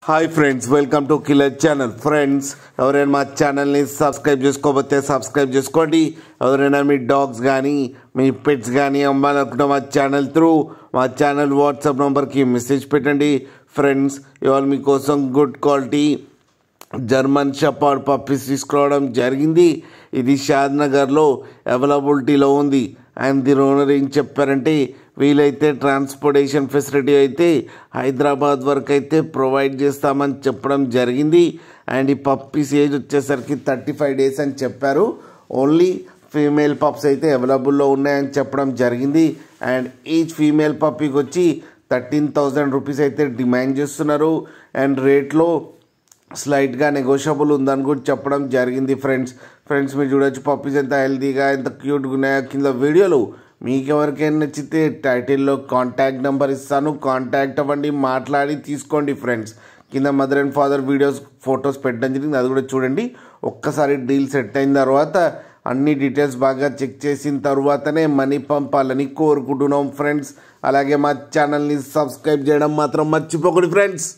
Hi friends, welcome to killer channel. Friends, ఎవరైనా మా ఛానల్ని సబ్స్క్రైబ్ చేసుకోకపోతే సబ్స్క్రైబ్ చేసుకోండి. ఎవరైనా మీ డాగ్స్ కానీ మీ పెట్స్ కానీ అమ్మాలనుకుంటే మా ఛానల్ త్రూ మా ఛానల్ వాట్సాప్ నెంబర్కి మెసేజ్ పెట్టండి. ఫ్రెండ్స్, ఇవాళ మీకోసం good quality German shepherd puppies తీసుకురావడం జరిగింది. ఇది షాద్నగర్లో అవైలబిలిటీలో ఉంది. అండ్ దీని ఓనర్ ఏం చెప్పారంటే, వీలైతే ట్రాన్స్పోర్టేషన్ ఫెసిలిటీ అయితే హైదరాబాద్ వరకు అయితే ప్రొవైడ్ చేస్తామని చెప్పడం జరిగింది. అండ్ ఈ పప్పీస్ ఏజ్ వచ్చేసరికి 35 days అని చెప్పారు. ఓన్లీ ఫీమేల్ పప్స్ అయితే అవైలబుల్లో ఉన్నాయని చెప్పడం జరిగింది. అండ్ ఈచ్ ఫీమేల్ పప్పీకి వచ్చి 13,000 రూపీస్ అయితే డిమాండ్ చేస్తున్నారు. అండ్ రేట్లో స్లైట్గా నెగోషియబుల్ ఉందని కూడా చెప్పడం జరిగింది. ఫ్రెండ్స్ మీరు చూడొచ్చు పప్పీస్ ఎంత హెల్తీగా ఎంత క్యూట్గా ఉన్నాయో. కింద వీడియోలు మీకు ఎవరికైనా నచ్చితే టైటిల్లో కాంటాక్ట్ నెంబర్ ఇస్తాను, కాంటాక్ట్ అవ్వండి, మాట్లాడి తీసుకోండి. ఫ్రెండ్స్, కింద mother and father videos photos పెట్టడం జరిగింది, అది కూడా చూడండి. ఒక్కసారి డీల్ సెట్ అయిన తర్వాత అన్ని డీటెయిల్స్ బాగా చెక్ చేసిన తర్వాతనే మనీ పంపాలని కోరుకుంటున్నాం. ఫ్రెండ్స్, అలాగే మా ఛానల్ని సబ్స్క్రైబ్ చేయడం మాత్రం మర్చిపోకండి. ఫ్రెండ్స్.